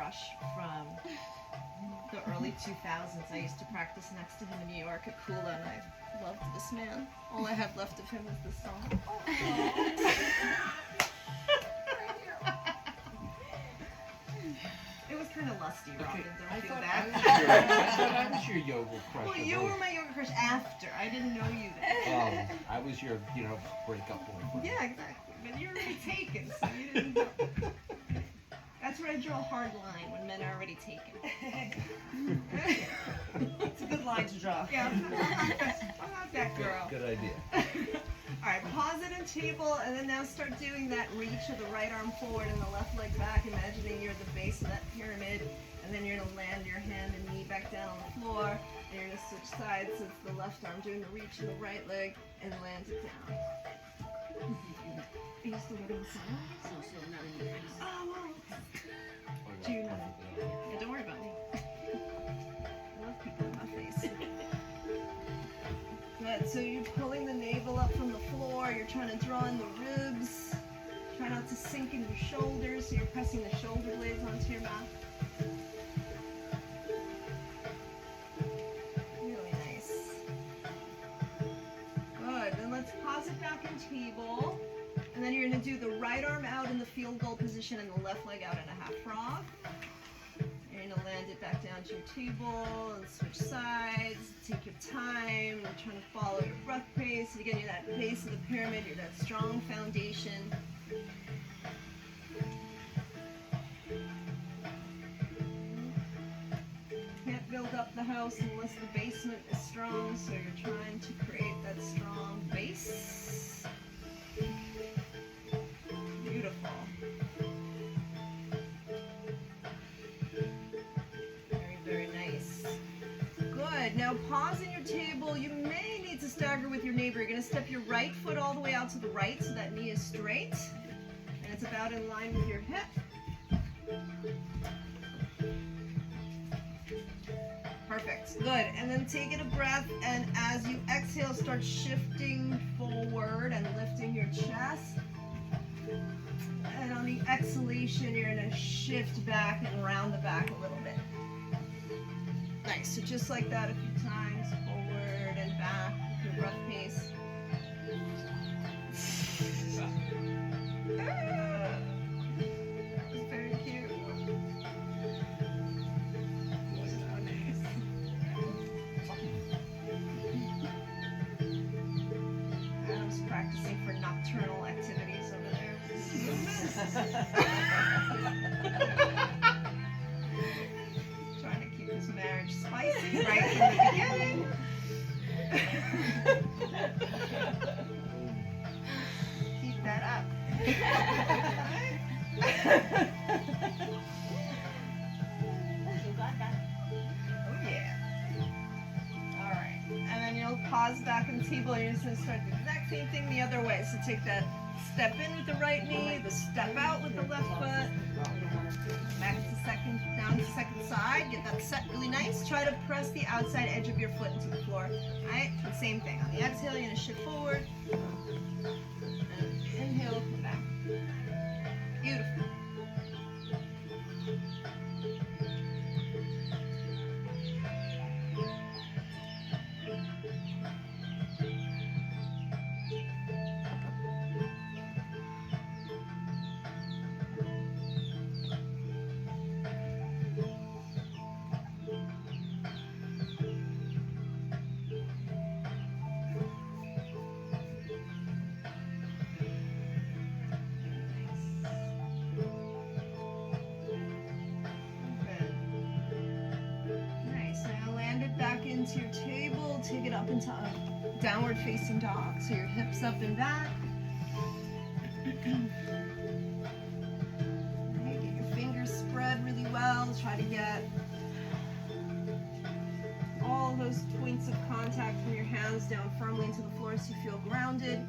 crush from the early 2000s. I used to practice next to him in New York at Kula, and I loved this man. All I have left of him is this song. It was kind of lusty, Robin. Don't feel bad. I thought I was your yoga crush. Well, you were my yoga crush after. I didn't know you then. I was your, breakup boyfriend. Yeah, exactly. But you were already taken, so you didn't know. That's where I draw a hard line, when men are already taken. It's a good line to draw. Yeah, I'm not that girl. Good idea. Alright, pause it and table, and then now start doing that reach of the right arm forward and the left leg back, imagining you're at the base of that pyramid, and then you're going to land your hand and knee back down on the floor, and you're going to switch sides, so it's the left arm doing the reach of the right leg, and land it down. Are you still getting the sound? So not in your face. Oh, well. Do you know? Yeah, don't worry about me. I love people in my face. Good, so you're pulling the navel up from the floor, you're trying to draw in the ribs. Try not to sink in your shoulders, so you're pressing the shoulder blades onto your mat. Really nice. Good, then let's pause it back in table. And then you're going to do the right arm out in the field goal position and the left leg out in a half frog. You're going to land it back down to your table and switch sides. Take your time. You're trying to follow your breath pace. Again, you're at that base of the pyramid. You're that strong foundation. Can't build up the house unless the basement is strong, so you're trying to create that strong base. Beautiful. Very, very nice. Good. Now pause in your table. You may need to stagger with your neighbor. You're going to step your right foot all the way out to the right so that knee is straight. And it's about in line with your hip. Perfect. Good. And then take it a breath, and as you exhale, start shifting forward and lifting your chest. And on the exhalation, you're going to shift back and round the back a little bit. Nice. So just like that a few times, forward and back with your breath pace. That was very cute. So nice. Adam's practicing for nocturnal activities over there. Trying to keep his marriage spicy right from the beginning. Keep that up. You got that. Oh yeah. Alright. And then you'll pause back on the table and you're just going to start the exact same thing the other way. So take that step in with the right knee, the step out with the left foot. Back to second, down to second side. Get that set really nice. Try to press the outside edge of your foot into the floor. Alright? And same thing. On the exhale, you're going to shift forward. And inhale, come back. Beautiful. Into your table, take it up into a downward facing dog. So your hips up and back. Okay, get your fingers spread really well. Try to get all those points of contact from your hands down firmly into the floor so you feel grounded.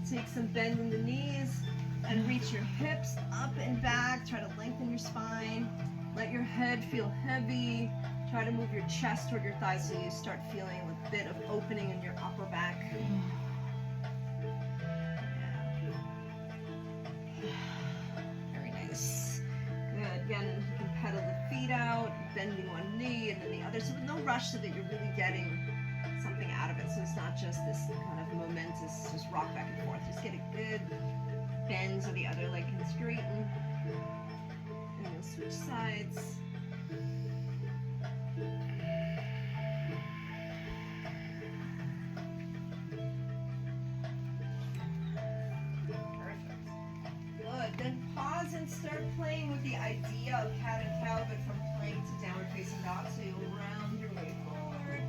Take some bend in the knees and reach your hips up and back. Try to lengthen your spine. Let your head feel heavy. Try to move your chest toward your thighs so you start feeling a bit of opening in your upper back. Very nice. Good. Again, you can pedal the rush so that you're really getting something out of it. So it's not just this kind of momentous, just rock back and forth. Just get a good bend so the other leg can straighten. And you'll switch sides. Perfect. Good. Then pause and start playing with the idea of cat and cow, but from plank to downward facing dog. So you'll round your way forward,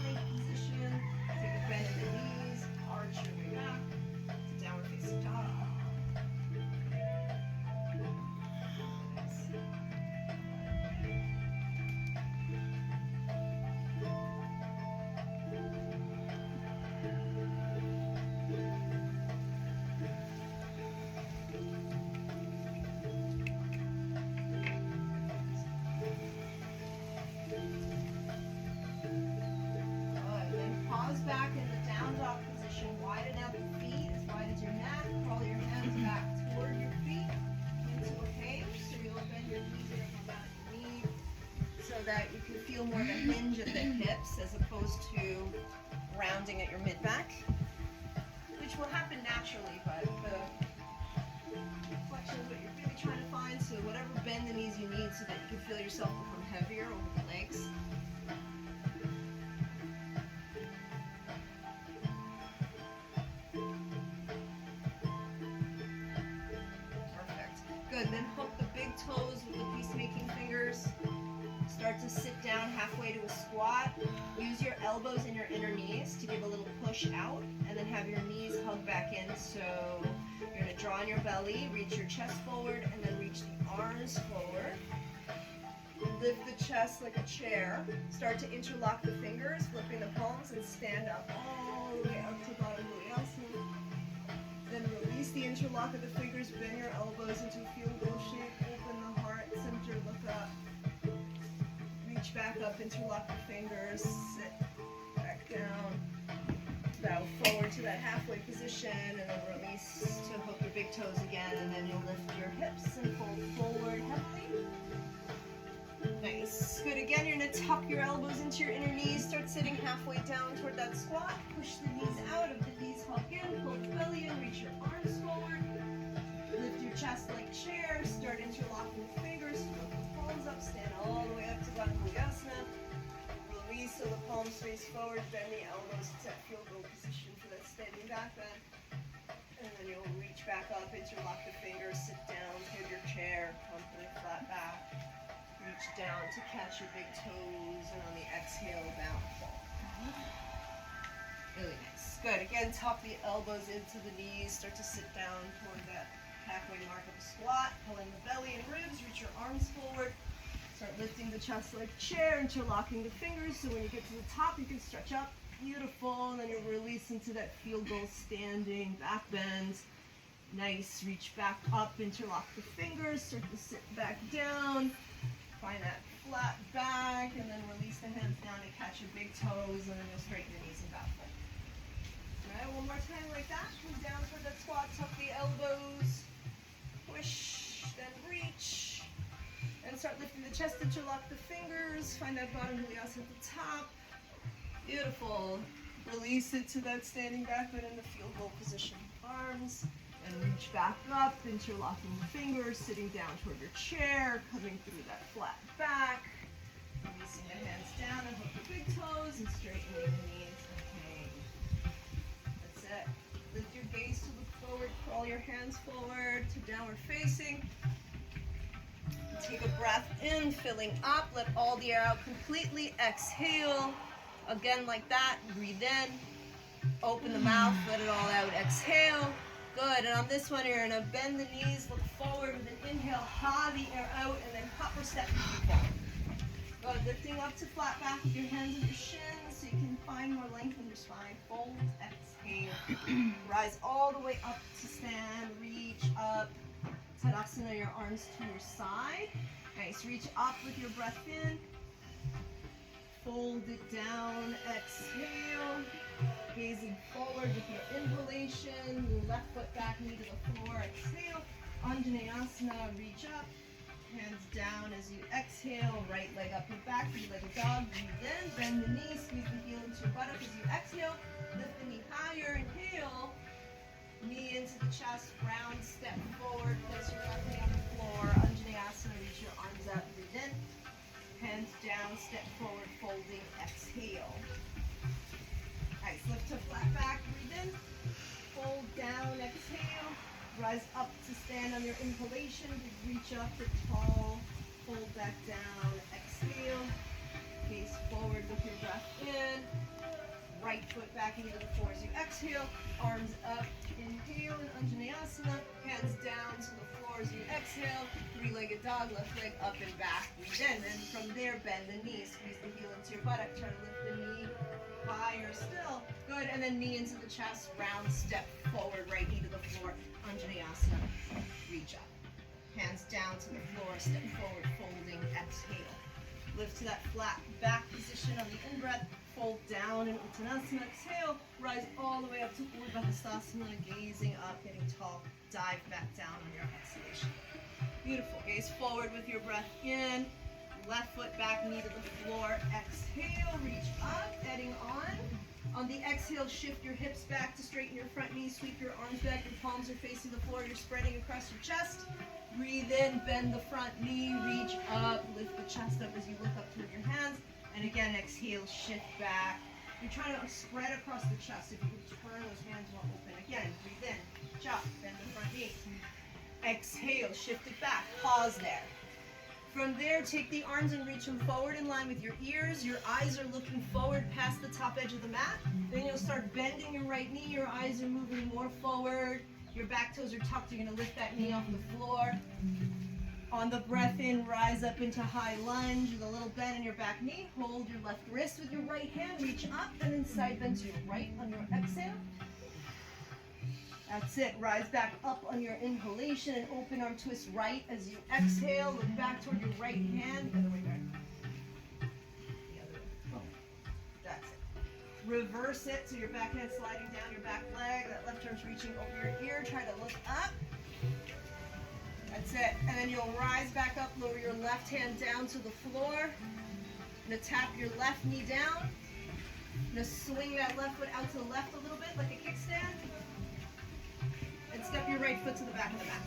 plank position, take a bend in the knees, arch your way back to downward facing dog. Back in the down dog position, widen out the feet as wide as your neck, crawl your hands back toward your feet into a hinge, so you'll bend your knees and come down at your knee so that you can feel more of a hinge at the hips as opposed to rounding at your mid-back, which will happen naturally, but the flexion is what you're really trying to find, so whatever bend the knees you need so that you can feel yourself become heavier over the legs. Good, then hook the big toes with the peacemaking fingers. Start to sit down halfway to a squat. Use your elbows and your inner knees to give a little push out, and then have your knees hug back in. So you're gonna draw on your belly, reach your chest forward, and then reach the arms forward. Lift the chest like a chair. Start to interlock the fingers, flipping the palms, and stand up all the way up to bottom Vinyasa. Then release the interlock of the fingers, bend your elbows into a field goal shape, open the heart, center, look up. Reach back up, interlock the fingers, sit back down. Bow forward to that halfway position, and then release to hook your big toes again, and then you'll lift your hips and fold forward heavily. Nice. Good. Again, you're going to tuck your elbows into your inner knees. Start sitting halfway down toward that squat. Push the knees out. Of the knees hug in. Pull the belly in. Reach your arms forward. Lift your chest like a chair. Start interlocking the fingers. Flip the palms up. Stand all the way up to Vinyasa. Release so the palms face forward. Bend the elbows to that field goal position for that standing back bend. And then you'll reach back up. Interlock the fingers. Sit down. Hold your chair. Come to the flat back. Reach down to catch your big toes, and on the exhale, down. Really nice. Good. Again, tuck the elbows into the knees. Start to sit down toward that halfway mark of a squat. Pulling the belly and ribs. Reach your arms forward. Start lifting the chest like a chair, interlocking the fingers, so when you get to the top, you can stretch up. Beautiful. And then you'll release into that field goal standing back bend. Nice. Reach back up, interlock the fingers. Start to sit back down. Find that flat back, and then release the hands down to catch your big toes, and then you'll straighten your knees and back fold. Alright, one more time like that. Come down toward that squat, tuck the elbows, push, then reach, and start lifting the chest, interlock the fingers, find that bottom Vinyasa at the top. Beautiful. Release it to that standing back bend in the field goal position. Arms. And reach back up, interlocking the fingers, sitting down toward your chair, coming through that flat back, releasing the hands down and hook the big toes and straightening the knees. Okay, that's it. Lift your gaze to look forward, crawl your hands forward to downward facing. Take a breath in, filling up, let all the air out completely. Exhale, again like that, breathe in, open the mouth, let it all out, exhale. Good, and on this one, you're gonna bend the knees, look forward with an inhale, ha the air out, and then upper step forward. Good, lifting up to flat back with your hands at your shins so you can find more length in your spine. Fold, exhale. Rise all the way up to stand, reach up. Tadasana, your arms to your side. Nice, reach up with your breath in. Fold it down, exhale. Gazing forward with your inhalation, left foot back, knee to the floor, exhale. Anjaneyasana, reach up. Hands down as you exhale, right leg up and back, three-legged dog, breathe in, bend the knee, squeeze the heel into your buttock as you exhale, lift the knee higher, inhale, knee into the chest, round step forward, place your left knee on the floor, Anjaneyasana, reach your arms out, breathe in, hands down, step forward, folding, exhale. Nice, lift to flat back, breathe in, fold down, exhale, rise up to stand on your inhalation, reach up to tall, fold back down, exhale, gaze forward with your breath in, right foot back into the floor as you exhale, arms up, inhale in Anjaneyasana, hands down to the floor as you exhale, three-legged dog, left leg up and back, breathe in, and from there bend the knee, squeeze the heel into your buttock, try to lift the knee higher still, good, and then knee into the chest, round step forward, right knee to the floor, Anjaneyasana, reach up, hands down to the floor, step forward, folding, exhale, lift to that flat back position on the in-breath, fold down in Uttanasana, exhale, rise all the way up to Urdhva Hastasana, gazing up, getting tall, dive back down on your exhalation. Beautiful, gaze forward with your breath in, left foot back, knee to the floor, exhale, reach up, heading on. On the exhale, shift your hips back to straighten your front knee, sweep your arms back, your palms are facing the floor, you're spreading across your chest. Breathe in, bend the front knee, reach up, lift the chest up as you look up toward your hands. And again, exhale, shift back. You're trying to spread across the chest. If you can turn those hands more open. Again, breathe in, reach up, bend the front knee. Exhale, shift it back, pause there. From there, take the arms and reach them forward in line with your ears. Your eyes are looking forward past the top edge of the mat. Then you'll start bending your right knee. Your eyes are moving more forward. Your back toes are tucked. You're going to lift that knee off the floor. On the breath in, rise up into high lunge with a little bend in your back knee. Hold your left wrist with your right hand. Reach up and then side bend to your right on your exhale. That's it. Rise back up on your inhalation and open arm twist right as you exhale. Look back toward your right hand. The other way back. The other way. That's it. Reverse it so your back hand sliding down your back leg. That left arm's reaching over your ear. Try to look up. That's it. And then you'll rise back up. Lower your left hand down to the floor. Now tap your left knee down. Now swing that left foot out to the left a little bit like a kickstand. And step your right foot to the back of the mat.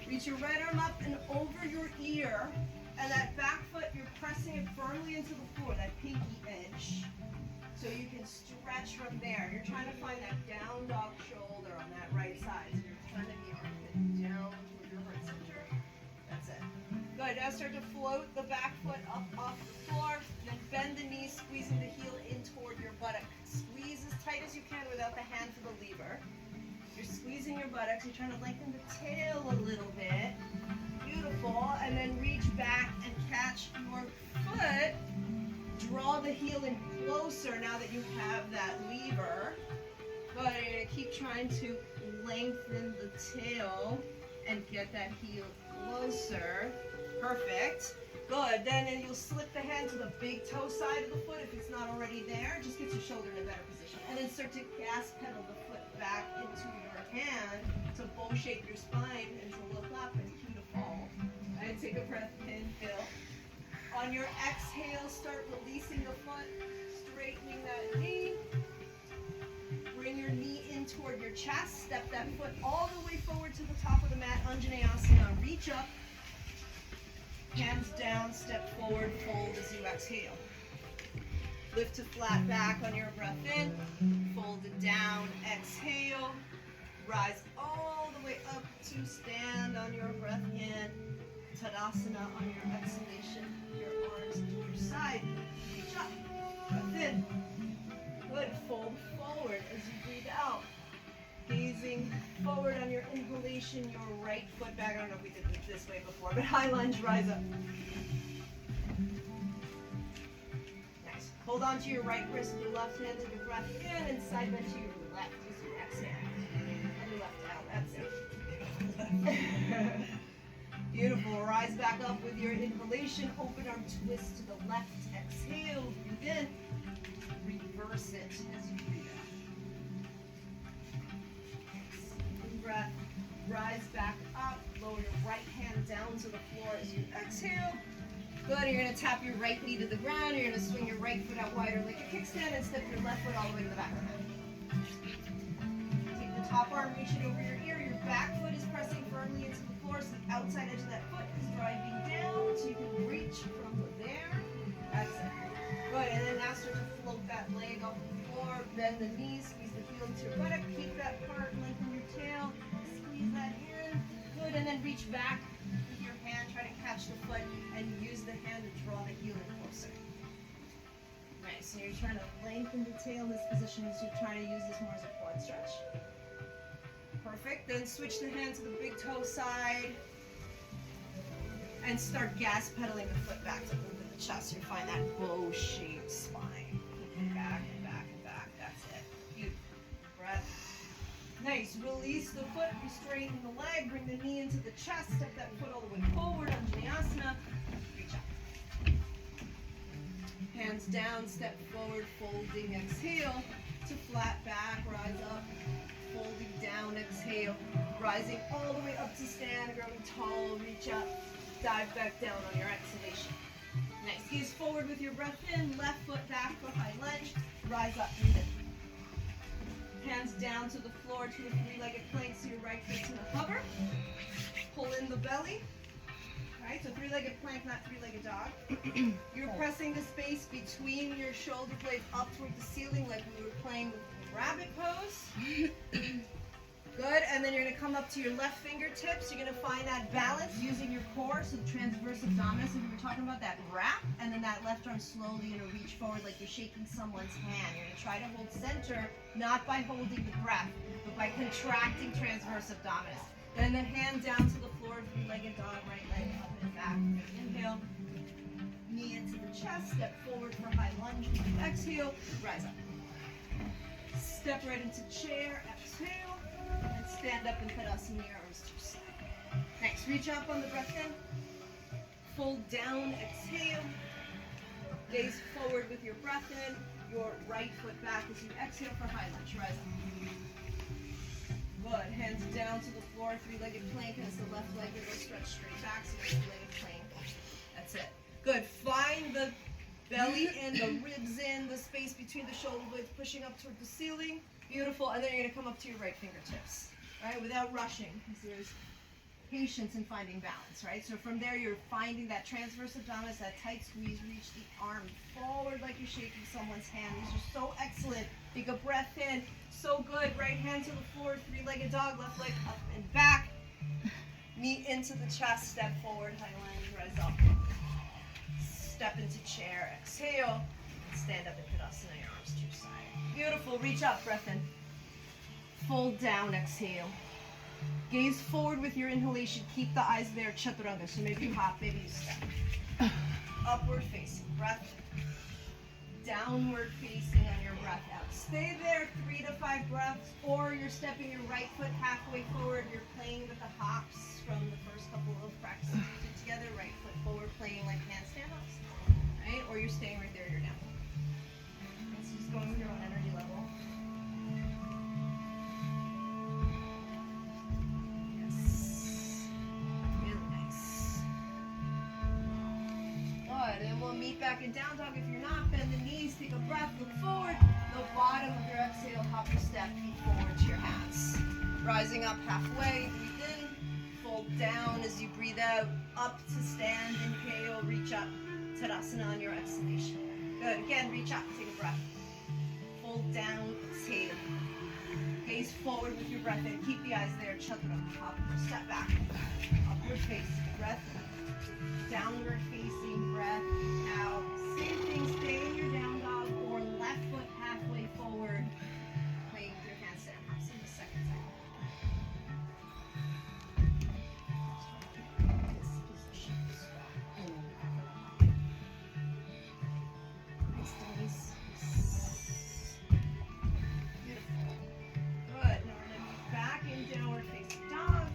Reach your right arm up and over your ear. And that back foot, you're pressing it firmly into the floor, that pinky edge. So you can stretch from there. You're trying to find that down dog shoulder on that right side. So you're turning the armpit down toward your heart center. That's it. Good. Now start to float the back foot up off the floor. Then bend the knee, squeezing the heel in toward your buttock. Squeeze as tight as you can without the hand for the lever. You're squeezing your buttocks. You're trying to lengthen the tail a little bit. Beautiful. And then reach back and catch your foot. Draw the heel in closer now that you have that lever. Good. You're going to keep trying to lengthen the tail and get that heel closer. Perfect. Good. Then you'll slip the hand to the big toe side of the foot if it's not already there. Just get your shoulder in a better position. And then start to gas pedal the foot back into your hand to bow shape your spine and to look up and cue to fall. And take a breath, inhale. On your exhale, start releasing the foot, straightening that knee. Bring your knee in toward your chest. Step that foot all the way forward to the top of the mat. Anjaneyasana. Reach up. Hands down, step forward, fold as you exhale. Lift to flat back on your breath in. Fold it down, exhale. Rise all the way up to stand on your breath in. Tadasana on your exhalation. Your arms to your side. Reach up. Breath in. Good. Fold forward as you breathe out. Gazing forward on your inhalation, your right foot back. I don't know if we did it this way before, but high lunge, rise up. Nice. Hold on to your right wrist with your left hand to the breath in and side bend to your left as you exhale. And your left out. That's it. Beautiful. Rise back up with your inhalation. Open arm twist to the left. Exhale. Breathe in. Reverse it as you breathe out. Breath, rise back up, lower your right hand hand down to the floor as you exhale. Good, you're gonna tap your right knee to the ground. You're gonna swing your right foot out wider like a kickstand and step your left foot all the way to the back of the mat. Take the top arm, reach it over your ear. Your back foot is pressing firmly into the floor, so the outside edge of that foot is driving down, so you can reach from there. That's it. Good, and then now start to float that leg off the floor. Bend the knees, squeeze the heel into your buttock. Keep that part, lengthen your tail. Squeeze that in. Good, and then reach back with your hand. Try to catch the foot and use the hand to draw the heel in closer. Nice. So you're trying to lengthen the tail in this position as you're trying to use this more as a quad stretch. Perfect. Then switch the hand to the big toe side and start gas pedaling the foot back to open the chest. You find that bow-shaped spine. Moving back and back and back. That's it. Beautiful. Breath. Nice. Release the foot. You straighten the leg. Bring the knee into the chest. Step that foot all the way forward. Anjaneyasana. Reach up. Hands down. Step forward. Folding. Exhale to flat back. Rise up. Folding down. Exhale. Rising all the way up to stand. Growing tall. Reach up. Dive back down on your exhalation. Nice. Gaze forward with your breath in. Left foot back for high lunge. Rise up. Breathe in. Hands down to the floor to a three-legged plank, so your right foot's in a hover. Pull in the belly. All right, so three-legged plank, not three-legged dog. You're pressing the space between your shoulder blades up toward the ceiling like we were playing with rabbit pose. Good, and then you're gonna come up to your left fingertips. You're gonna find that balance using your core, so the transverse abdominis, if we were talking about that wrap, and then that left arm slowly gonna reach forward like you're shaking someone's hand. You're gonna try to hold center, not by holding the breath, but by contracting transverse abdominis. Then the hand down to the floor, three-legged dog, right leg up and back. Inhale, knee into the chest, step forward for high lunge. Exhale, rise up. Step right into chair, exhale. And stand up and Tadasana, your arms to your side. Next, reach up on the breath in. Fold down, exhale. Gaze forward with your breath in. Your right foot back as you exhale for high lunge. Rise up. Good. Hands down to the floor, three-legged plank. As the left leg will stretch straight back, so three-legged plank. That's it. Good. Find the belly in, the ribs in, the space between the shoulder blades pushing up toward the ceiling. Beautiful, and then you're gonna come up to your right fingertips, right? Without rushing, because there's patience in finding balance, right? So from there, you're finding that transverse abdominis, that tight squeeze, reach the arm forward like you're shaking someone's hand. These are so excellent. Take a breath in, so good. Right hand to the floor, three-legged dog, left leg up and back. Knee into the chest, step forward, high lunge, rise up. Step into chair, exhale, stand up and Tadasana, your arms to your side. Beautiful, reach up, breath in. Fold down, exhale. Gaze forward with your inhalation, keep the eyes there, chaturanga. So maybe you hop, maybe you step. Upward facing, breath. Downward facing on your breath out. Stay there 3 to 5 breaths, or you're stepping your right foot halfway forward. You're playing with the hops from the first couple of practices we did together. Right foot forward, playing like handstand hops. Right? Or you're staying right there, you're down. It's just going with your own energy level. Yes. Really nice. Good. And we'll meet back in down dog. If you're not, bend the knees, take a breath, look forward. The bottom of your exhale, hop your step, feet forward to your hands. Rising up halfway, breathe in, fold down as you breathe out, up to stand, inhale, reach up. Tadasana on your exhalation. Good. Again, reach up, take a breath. Fold down, exhale. Gaze forward with your breath in. Keep the eyes there. Chaturanga. Hop or step back. Upward facing breath. Downward facing breath out. Same thing. Stay in your down dog or left foot halfway forward. Playing with your handstand hops in the second cycle. This position. Beautiful. Good. Now we're going to move back in downward facing dog.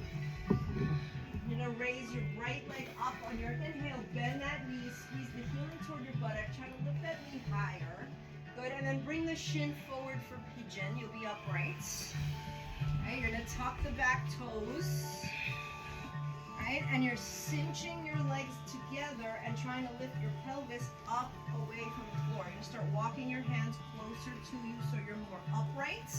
You're going to raise your right leg up on your inhale. Bend that knee. Squeeze the heel in toward your buttock. Try to lift that knee higher. Good. And then bring the shin forward for pigeon. You'll be upright. Okay, you're going to tuck the back toes. right? And you're cinching your legs together and trying to lift your pelvis up away from the floor. You're gonna start walking your hands closer to you so you're more upright.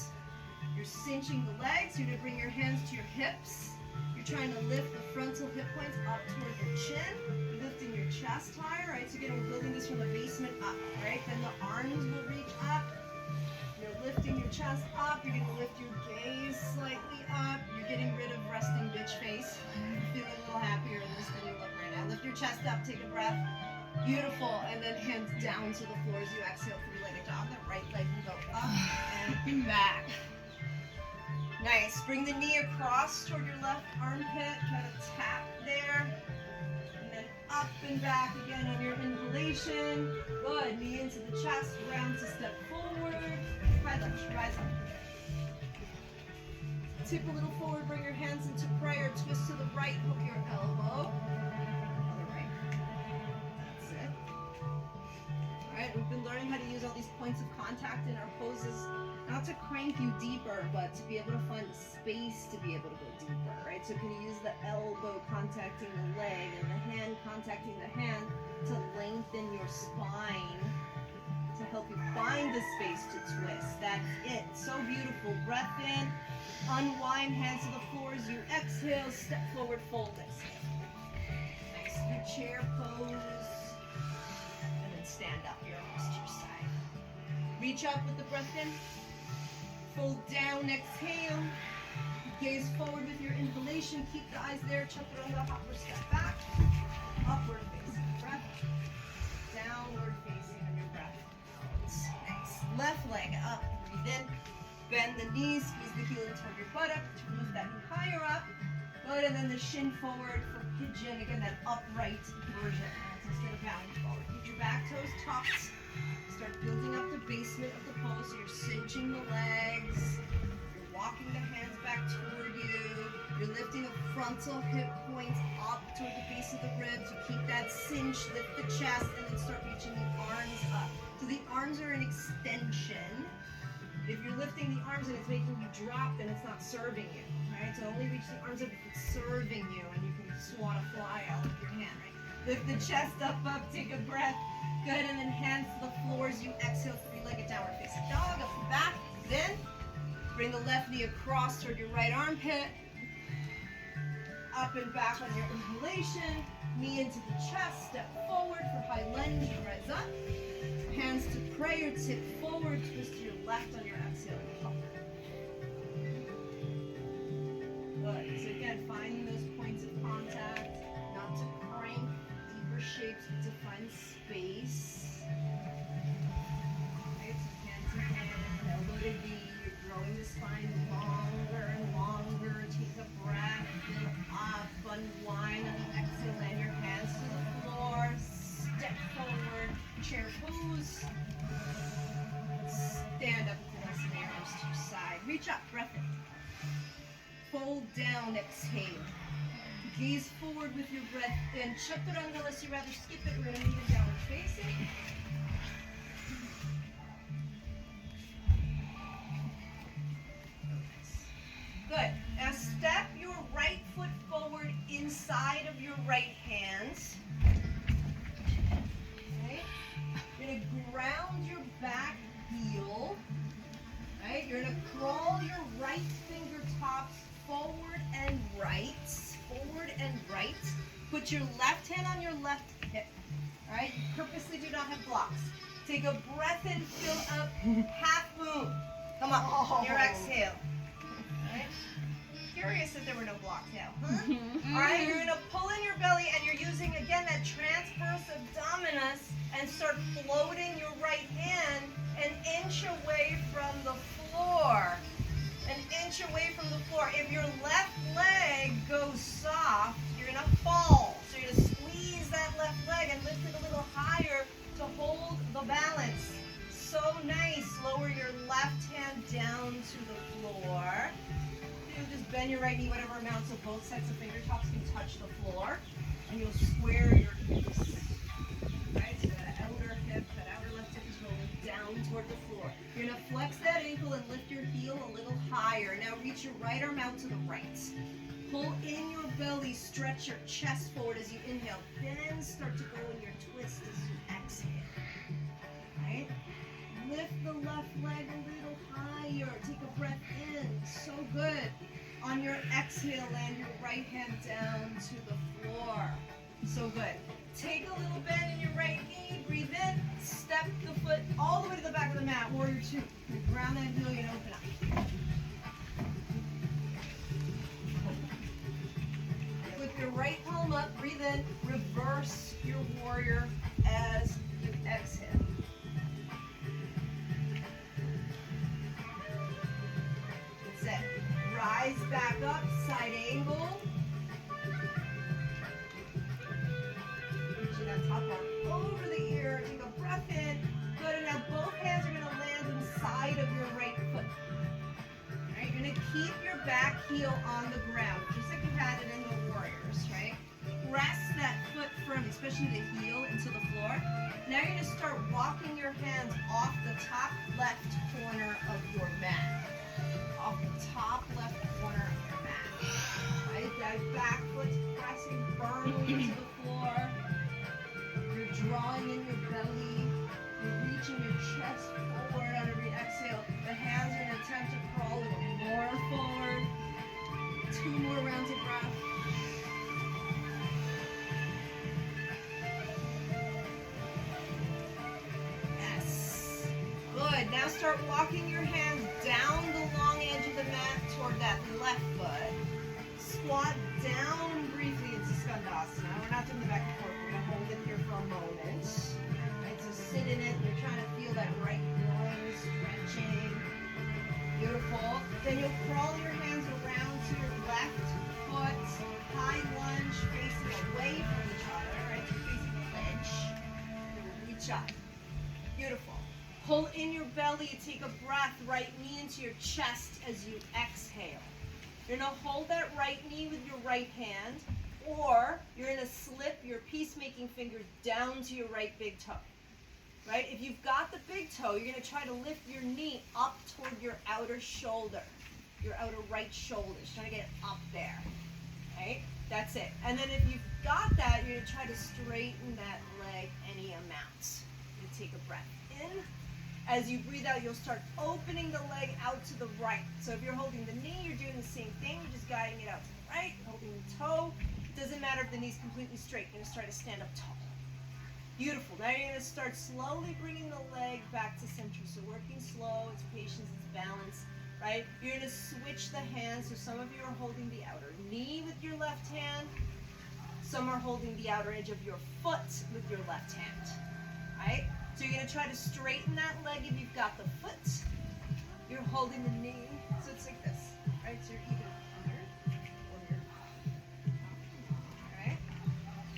You're cinching the legs. You're gonna bring your hands to your hips. You're trying to lift the frontal hip points up toward your chin. You're lifting your chest higher, right? So again, we're building this from the basement up, right? Then the arms will reach up. You're lifting your chest up. You're gonna lift your gaze slightly up. You're getting rid of resting bitch face. Feeling a little happier in this than you look right now. Lift your chest up, take a breath. Beautiful. And then hands down to the floor as you exhale, three-legged dog. That right leg can go up and back. Nice. Bring the knee across toward your left armpit. Kind of tap there. And then up and back again on your inhalation. Good. Knee into the chest. Round to step forward. High lunge. Rise up. Tip a little forward. Bring your hands into prayer. Twist to the right. Hook your elbow. Other right. That's it. All right. We've been learning how to use all these points of contact in our poses. Not to crank you deeper, but to be able to find space to be able to go deeper, right? So can you use the elbow contacting the leg and the hand contacting the hand to lengthen your spine to help you find the space to twist. That's it. So beautiful. Breath in, unwind, hands to the floor as you exhale, step forward, fold, exhale. Nice. Your chair pose, and then stand up, your arms to your side. Reach up with the breath in. Fold down, exhale. Gaze forward with your inhalation. Keep the eyes there. Chaturanga, hopper, step back. Upward facing breath. Downward facing on your breath. Nice. Left leg up. Breathe in. Bend the knees. Squeeze the heel toward your buttock to lift that knee higher up. Good. And then the shin forward for pigeon. Again, that upright version. Instead of bowing forward. Keep your back toes tucked. Start building up the basement of the pose. So you're cinching the legs. You're walking the hands back toward you. You're lifting the frontal hip points up toward the base of the ribs. You keep that cinch, lift the chest, and then start reaching the arms up. So the arms are an extension. If you're lifting the arms and it's making you drop, then it's not serving you. Right? So only reach the arms up if it's serving you, and you can swat a fly out with your hand. Right? Lift the chest up, take a breath. Good, and then hands to the floor as you exhale, three-legged downward facing dog, up and back. Then, bring the left knee across toward your right armpit. Up and back on your inhalation. Knee into the chest, step forward for high lunge, rise up. Hands to prayer, tip forward, twist to your left on your exhale, hover. Good, so again, finding those points of contact, not to crank, deeper shapes, but to find space. Right, so hand to hand, elbow to knee, you're growing the spine longer and longer. Take a breath, fill up, unwind on the exhale, land your hands to the floor, step forward, chair pose. Stand up with the rest of your arms to your side. Reach up, breath in. Fold down, exhale. Gaze forward with your breath in. Chaturanga, unless you rather skip it, we're going to move it downward facing. Good. Now step your right foot forward inside of your right hands. Okay. You're going to ground your back heel. Right. You're going to crawl your right fingertips forward and right. Forward and right. Put your left hand on your left hip. All right. You purposely do not have blocks. Take a breath in, fill up, half moon. Come on. Your exhale. All right. Curious that there were no blocks now, huh? All right. You're gonna pull in your belly, and you're using again that transverse abdominis, and start floating your right hand an inch away from the floor. An inch away from the floor. If your left leg goes soft, you're gonna fall. So you're gonna squeeze that left leg and lift it a little higher to hold the balance. So nice. Lower your left hand down to the floor. You just bend your right knee whatever amount so both sets of fingertips can touch the floor. And you'll square your hips. Right? So that outer hip, that outer left hip is rolling down toward the floor. You're going to flex that ankle and lift your heel a little higher. Now reach your right arm out to the right. Pull in your belly, stretch your chest forward as you inhale. Then start to go in your twist as you exhale. Right? Lift the left leg a little higher. Take a breath in. So good. On your exhale, land your right hand down to the floor. So good. Take a little bend in your right knee. Breathe in. Step the foot all the way to the back of the mat. Warrior two. You ground that heel and open up. With your right palm up, breathe in. Reverse your warrior as you exhale. That's it. Rise back up, side angle. Reaching that top arm over the ear. Take a breath in. Good, and now both hands are going to land inside of your right foot. Alright, you're going to keep your back heel on the ground, just like you had it in the Warriors, right? Press that foot firm, especially the heel, into the floor. Now you're going to start walking your hands off the top left corner of your mat. Off the top left corner of your mat. Right? That back foot's pressing firmly into the floor. You're drawing in your belly. You're reaching your chest forward on every exhale. The hands are going to attempt to crawl a little more forward. 2 more rounds of breath. Yes. Good. Now start walking your hands down the long edge of the mat toward that left foot. Squat down briefly into Skandasana. We're not doing the back and forth. We're going to hold it here for a moment. Right, so sit in it. You're trying to feel that right groin stretching. Beautiful. Then you'll crawl your hands around to your left foot. High lunge facing away from each other. Right, so facing the ledge. You'll reach up. Beautiful. Pull in your belly, take a breath, right knee into your chest as you exhale. You're going to hold that right knee with your right hand, or you're going to slip your peacemaking fingers down to your right big toe. Right? If you've got the big toe, you're going to try to lift your knee up toward your outer shoulder, your outer right shoulder. Just trying to get it up there. Right? That's it. And then if you've got that, you're going to try to straighten that leg any amount. You take a breath in. As you breathe out, you'll start opening the leg out to the right. So if you're holding the knee, you're doing the same thing. You're just guiding it out to the right, holding the toe. It doesn't matter if the knee's completely straight. You're going to start to stand up tall. Beautiful. Now you're going to start slowly bringing the leg back to center. So working slow, it's patience, it's balance, right? You're going to switch the hands. So some of you are holding the outer knee with your left hand. Some are holding the outer edge of your foot with your left hand, right? So you're going to try to straighten that leg if you've got the foot. You're holding the knee. So it's like this, right? So you're either under or you're up. Alright?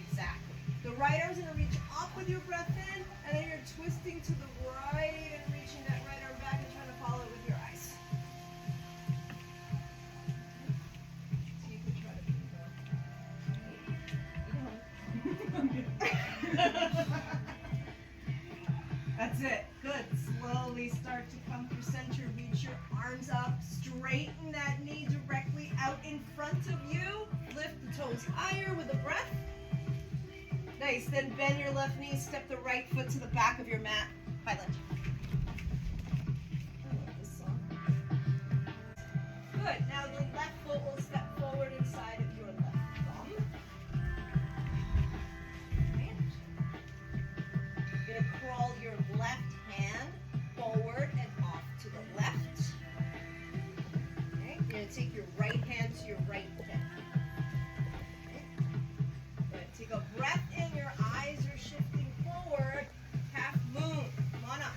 Exactly. The right arm's going to reach up with your breath in, and then you're twisting to the right and reaching that right arm back and trying to follow it with your eyes. So you can try to That's it. Good. Slowly start to come through center. Reach your arms up. Straighten that knee directly out in front of you. Lift the toes higher with a breath. Nice. Then bend your left knee. Step the right foot to the back of your mat. High lunge. I love this song. Good. Now the left foot will step forward inside of your left thumb. You're going to crawl your left hand forward and off to the left. Okay. You're going to take your right hand to your right hip. Okay. Good. Take a breath in. Your eyes are shifting forward. Half moon. Come on up.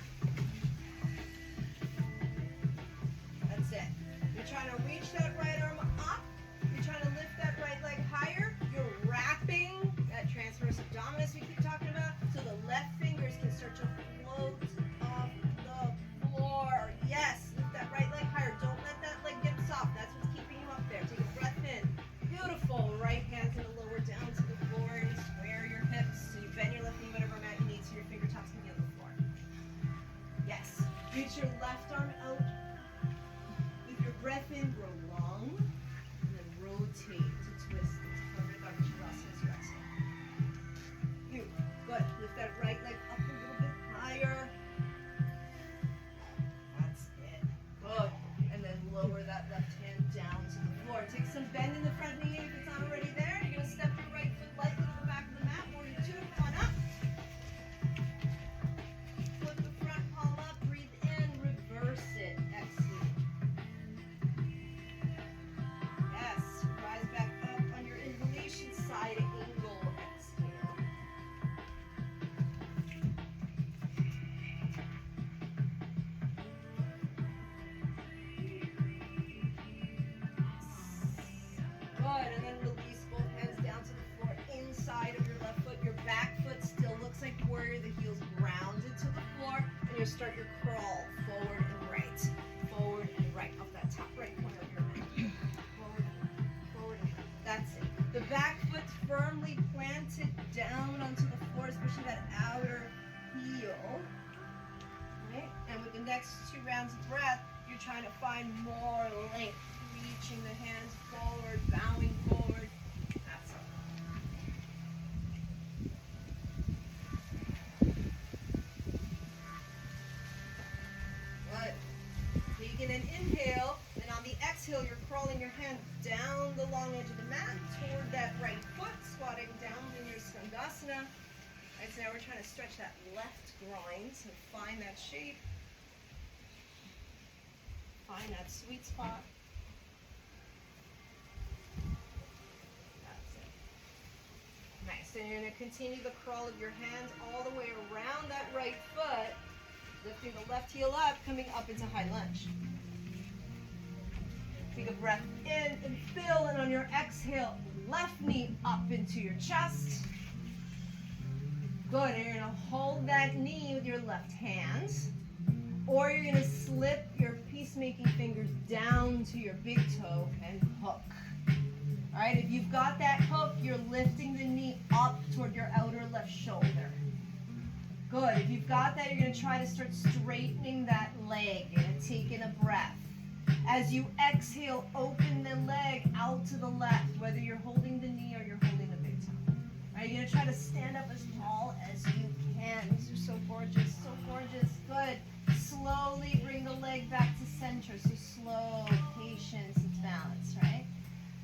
That's it. You're trying to reach that right arm up. You're trying to lift that right leg higher. You're wrapping that transverse abdominis we keep talking about, so the left fingers can start to float off the floor. Yes, lift that right leg higher. Don't let that leg get soft. That's what's keeping you up there. Take a breath in. Beautiful. Right hand's going to lower down to the floor and square your hips. So you bend your left knee, whatever amount you need, so your fingertips can be on the floor. Yes. Reach your left arm out. With your breath in, grow long, and then rotate. Good, and then release both hands down to the floor inside of your left foot. Your back foot still looks like warrior, the heel's grounded to the floor, and you start your crawl forward and right. Forward and right, off that top right corner of your mat. Forward and right, forward and right. That's it. The back foot's firmly planted down onto the floor, especially that outer heel. Right? And with the next 2 rounds of breath, you're trying to find more length, reaching the hands forward, bowing forward. That's it. Good. Taking an inhale, and on the exhale, you're crawling your hand down the long edge of the mat toward that right foot, squatting down in your skandasana. Right, so now we're trying to stretch that left groin to find that shape. Find that sweet spot. That's it. Nice. And you're going to continue the crawl of your hands all the way around that right foot, lifting the left heel up, coming up into high lunge. Take a breath in and fill, and on your exhale, left knee up into your chest. Good. And you're going to hold that knee with your left hand. Or you're going to slip your peacemaking fingers down to your big toe and hook. All right, if you've got that hook, you're lifting the knee up toward your outer left shoulder. Good. If you've got that, you're going to try to start straightening that leg. You're going to take in a breath. As you exhale, open the leg out to the left, whether you're holding the knee or you're holding the big toe. All right, you're going to try to stand up as tall as you can. These are so gorgeous, so gorgeous. Good. Slowly bring the leg back to center. So slow, patience, and balance, right?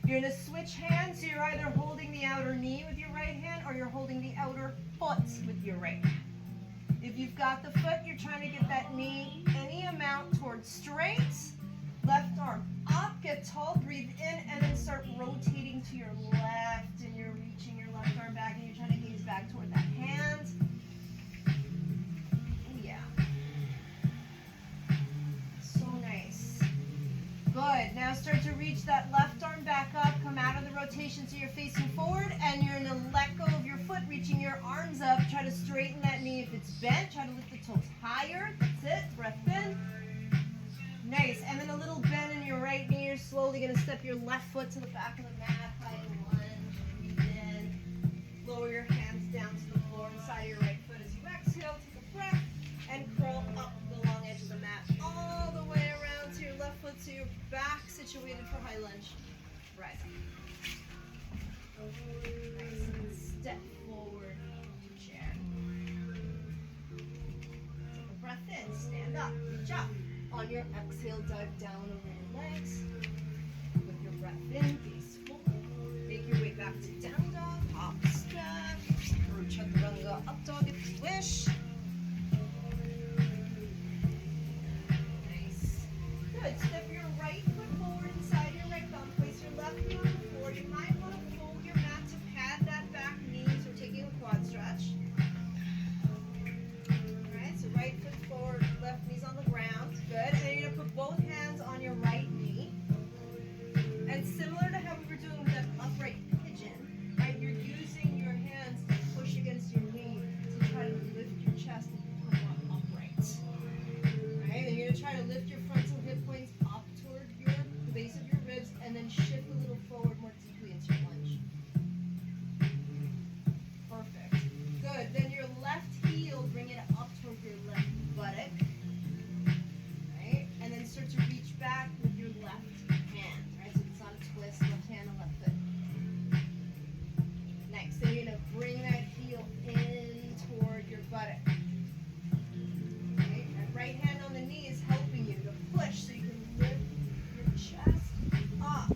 You're going to switch hands. So you're either holding the outer knee with your right hand or you're holding the outer foot with your right hand. If you've got the foot, you're trying to get that knee any amount towards straight. Left arm up, get tall, breathe in, and then start rotating to your left, and you're reaching your left arm back, and you're trying to gaze back toward that hand. Yeah. So nice. Good. Now start to reach that left arm back up, come out of the rotation so you're facing forward, and you're going to let go of your foot, reaching your arms up. Try to straighten that knee if it's bent. Try to lift the toes higher. That's it. Breath in. Nice. And then a little bend in your right knee. You're slowly going to step your left foot to the back of the mat. High and lunge. Breathe in. Lower your hands down to the floor inside of your right foot as you exhale. Take a breath and crawl up the long edge of the mat all the way around to your left foot so you're back situated for high lunge. Rise up. Nice. And step forward to chair. Take a breath in. Stand up. Reach up. On your exhale, dive down over your legs. With your breath in, gaze forward. Make your way back to down dog, hop, step, or chaturanga, up dog if you wish. Nice. Good. Step your right foot forward inside your right thumb. Place your left knee on the floor. You might want to fold your mat to pad that back knee, so taking a quad stretch. Alright, so right foot forward, left knee's on the ground. Good. And then you're going to put both hands on your right knee. And similar to how we were doing with that upright pigeon, right? You're using your hands to push against your knee to try to lift your chest and come up upright. Right? And you're going to try to lift your frontal hip points up toward the base of your ribs and then shift a little forward more deeply into your lunge. Perfect. Good. Then your left heel, bring it up toward your left buttock. And then start to reach back with your left hand, right? So it's not a twist, left hand on left foot. Nice. Then you're going to bring that heel in toward your buttock. Okay? That right hand on the knee is helping you to push so you can lift your chest up.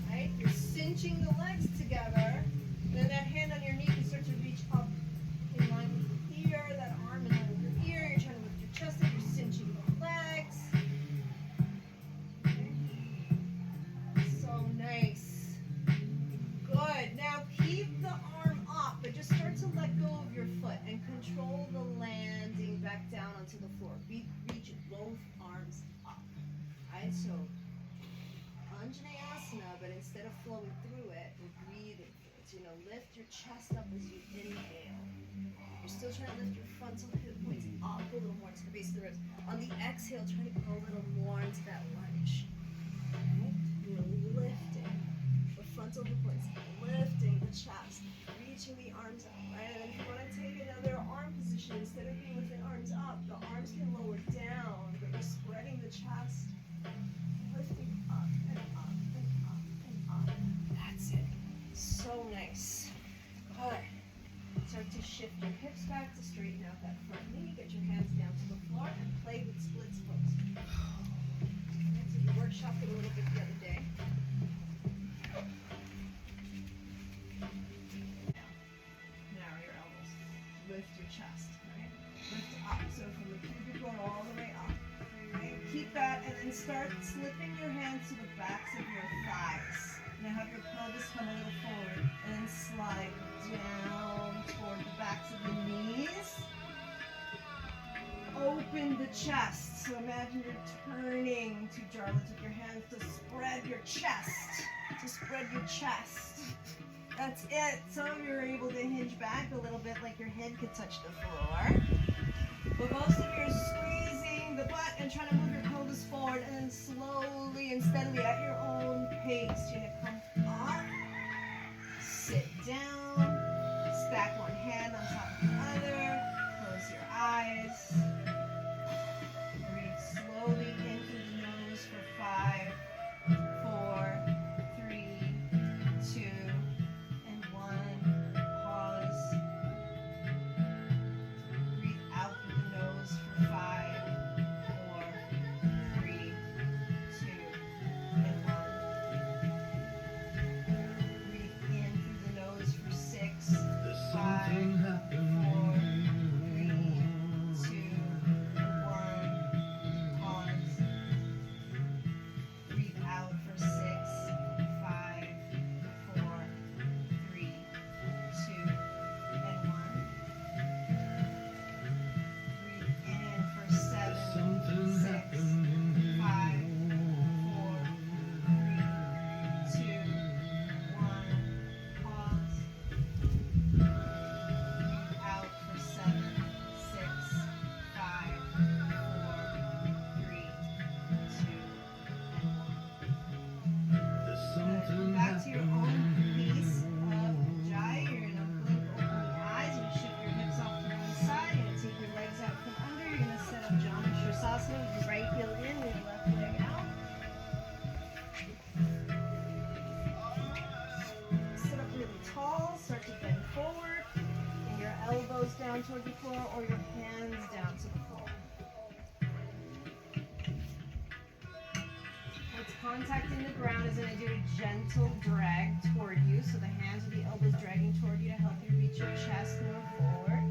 Right? You're cinching the legs together. Then that hand on your knee can start to reach up in line with your ear, that arm in line with your ear. You're trying to lift your chest up. You're cinching the legs. Nice. Good. Now keep the arm up, but just start to let go of your foot and control the landing back down onto the floor. Reach both arms up. Alright, so Anjaneyasana. Shavasana, but instead of flowing through it, we're breathing through it. So, lift your chest up as you inhale. You're still trying to lift your frontal hip points up a little more to the base of the ribs. On the exhale, try to go a little more into that lunge. Right? You're lifting the frontal hip points, lifting the chest, reaching the arms up, right? And if you want to take another arm position, instead of being with the arms up, the arms can lower down, but you're spreading the chest, lifting up and up and up and up. That's it. So nice. Good. Start to shift your hips back to straighten out that front knee. Get your hands down to the floor and play with splits pose. So we workshopped it a little bit the other day. Narrow your elbows. Lift your chest. Right? Lift up. So from the pubic bone all the way up. Right? Keep that, and then start slipping your hands to the backs of your thighs. Now have your pelvis come a little forward, and then slide down toward the backs of the knees. Open the chest. So imagine you're turning to Jarlath with your hands to spread your chest. To spread your chest. That's it. Some of you are able to hinge back a little bit like your head could touch the floor. But most of you are squeezing the butt and trying to move your pelvis forward, and then slowly and steadily at your own pace, you're going to come up, sit down, stack one hand on top of the other, close your eyes, breathe slowly in through the nose for 5, 4, 3, 2, and 1. Pause. Breathe out through the nose for 5, 4, 3, 2, and 1. Breathe in through the nose for 6, 5, 4, 3, 2, and 1. Pause. Breathe out for 6, 5, 4, 3, 2, and 1. Breathe in for 7, 6, 5, 4, 3, 2, 1. Pause. Breathe out for 7, 6, 5, 4, 3, 2, and 1. Good. Back to your own pace of Ujjayi. You're going to blink open your eyes. You're going to shift your hips off to one side. You're going to take your legs out from under. You're going to set up Janu Shirsasana with your right heel in and your left leg out. Sit up really tall. Start to bend forward. And your elbows down toward the floor or your hands down to the floor. What's contacting the ground is going to do a gentle drag toward you. So the hands or the elbows dragging toward you to help you reach your chest more forward.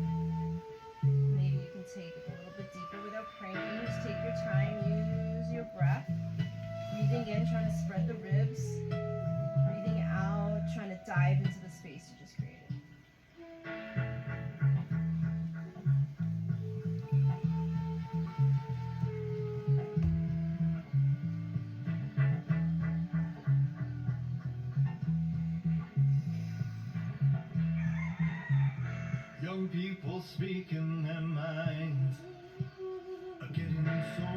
Maybe you can take it a little bit deeper without cranking. Just take your time. Use your breath. Breathing in, trying to spread the ribs. Breathing out, trying to dive into the space you just created. Young people speaking their minds are getting so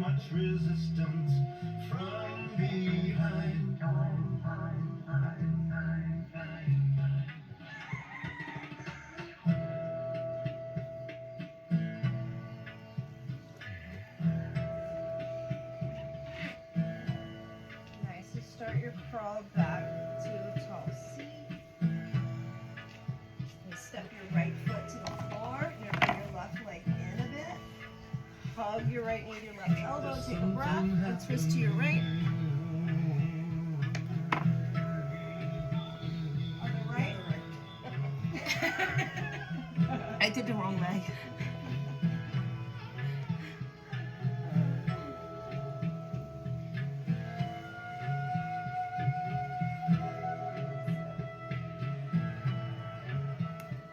much resistance from behind. Nice. So start your crawl back to a tall seat. And step your right foot to the floor. You're gonna bring your left leg in a bit. Hug your right knee to your left elbow. Take a breath and twist to your right. Other right. I did the wrong leg.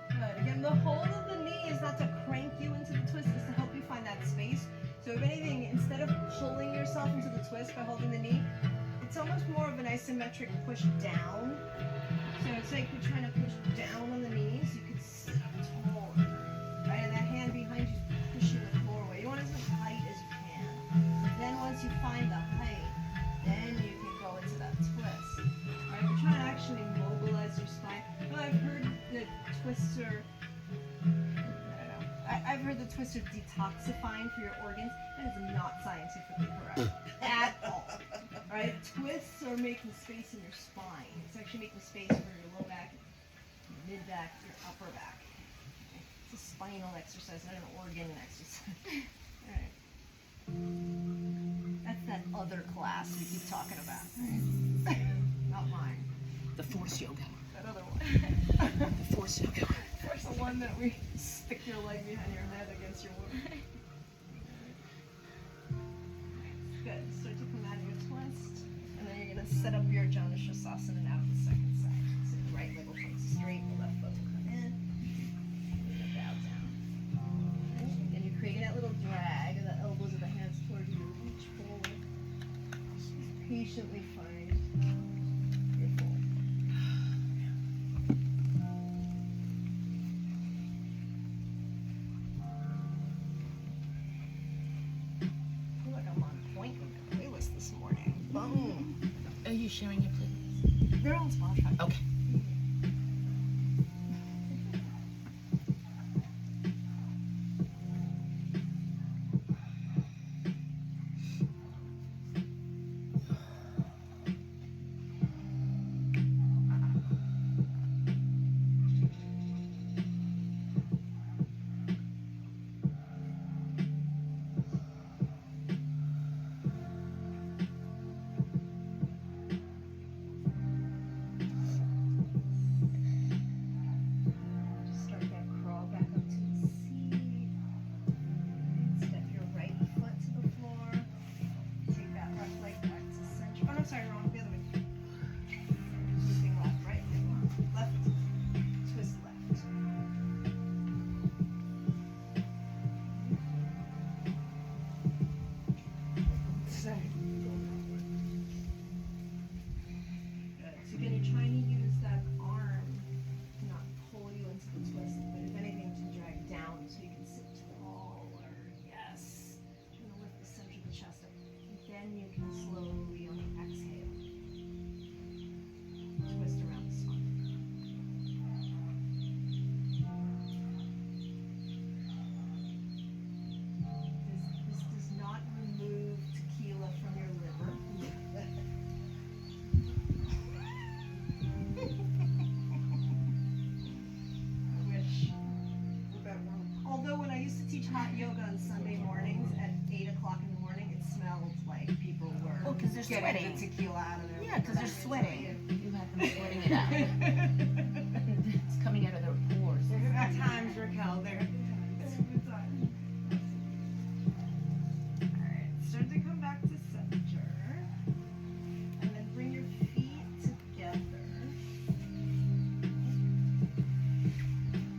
Good. Again, the hold of the knee is not to crank you into the twist, it's to help you find that space. So if anything, instead of pulling yourself into the twist by holding the knee, it's almost more of an isometric isometric push down. So it's like we're trying to push down on the knees. You could sit up taller, right? And that hand behind you is pushing the floor away. You want as high as you can. Then once you find the height, then you can go into that twist. Right? We're trying to actually mobilize your spine. Well, I've heard the twister. I've heard the twister detoxifying for your organs. That is not scientifically correct at all. Right? Twists are making space in your spine. It's actually making space for your low back, your mid back, your upper back. It's a spinal exercise, not an organ exercise. All right. That's that other class we keep talking about. Right? Not mine. The force yoga. That other one. The force yoga. The one that we stick your leg behind your head against your wound. Good. Start to come out of your twist. And then you're going to set up your Jana Shasasana out the second side. So the right leg will point straight, the left foot will come in. You're going to bow down. Okay. And you're creating that little drag of the elbows of the hands towards you. Reach forward. Just patiently find your fold. This morning. Boom. Are you sharing your playlist? They're on Spotify. Okay. hot yoga on Sunday mornings at 8 o'clock in the morning, it smelled like people were because they're getting sweating. the tequila out of their Yeah, because they're sweating. You have them sweating it out. It's coming out of their pores. At times, Raquel, there have been times. Alright, start to come back to center. And then bring your feet together.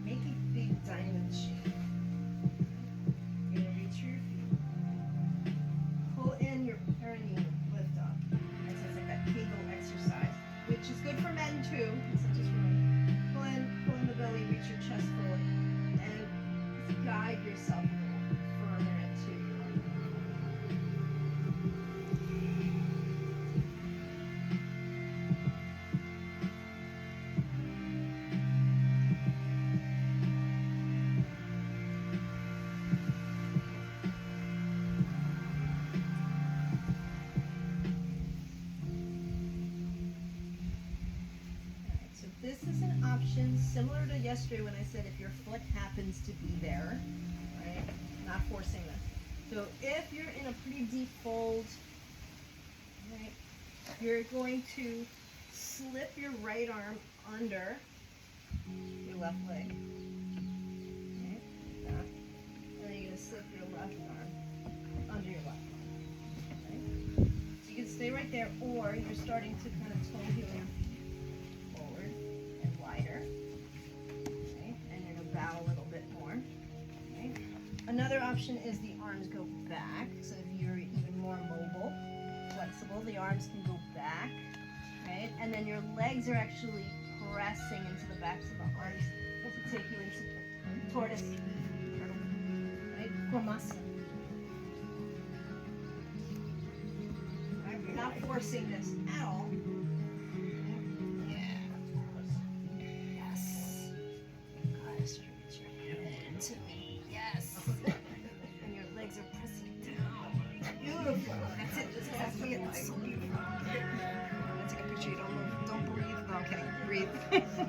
Make a big diamond shape. You're gonna reach your feet. Pull in your perineum, lift up. And so it's like that Kegel exercise, which is good for men too. It's not just for women. Pull in the belly, reach your chest forward, and guide yourself a little further into your So this is an option similar to yesterday when I said if your foot happens to be there, right? Not forcing this. So if you're in a pretty deep fold, right, you're going to slip your right arm under your left leg. Okay, like that. And then you're going to slip your left arm under your left arm. Okay? So you can stay right there, or you're starting to kind of toe heel forward and wider. Okay, and you're gonna bow a little bit more. Okay. Another option is the arms go back. So if you're even more mobile, flexible, the arms can go back. right? And then your legs are actually pressing into the backs of the arms to take you into tortoise, turtle, right? Kurmasana. Right? You're not forcing this at all. Yeah. Yes. Guys, try to get your head into me. Yes. And your legs are pressing down. Beautiful. That's it. Just exactly it. That's so beautiful. I'm gonna take a picture. You don't move. Don't breathe. No, I'm kidding. Breathe. So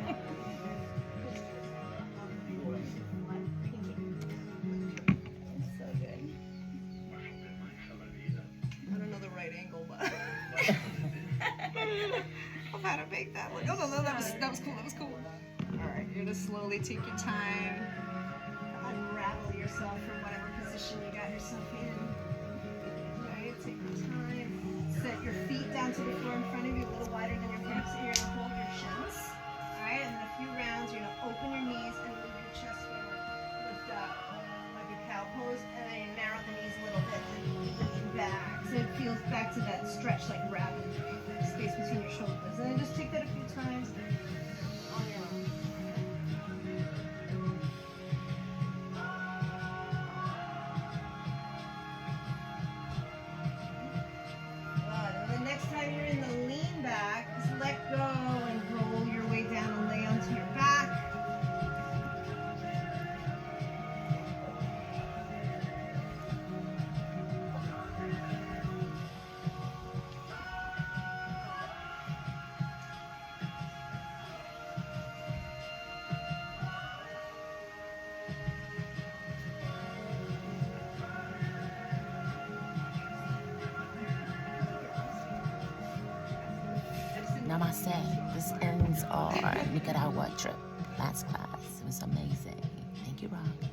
good. I don't know the right angle, but of how to make that look. Oh no, that was cool. That was cool. All right, you're gonna slowly take your time, unravel yourself from whatever position you got yourself in. Right, take your time. Set your feet down to the floor in front of you, a little wider than your hips. And you're gonna hold your shins. All right, and then a few rounds. You're gonna open your knees and move your chest forward. Lift up like a cow pose, and then you narrow the knees a little bit and lean back. So it feels back to that stretch like rabbit space between your shoulders. And then just take that a few times on your own. Good. And the next time you're in the lean back, just let go and roll your way down and lay onto your back. Namaste. This ends our Nicaragua trip. Last class. It was amazing. Thank you, Rob.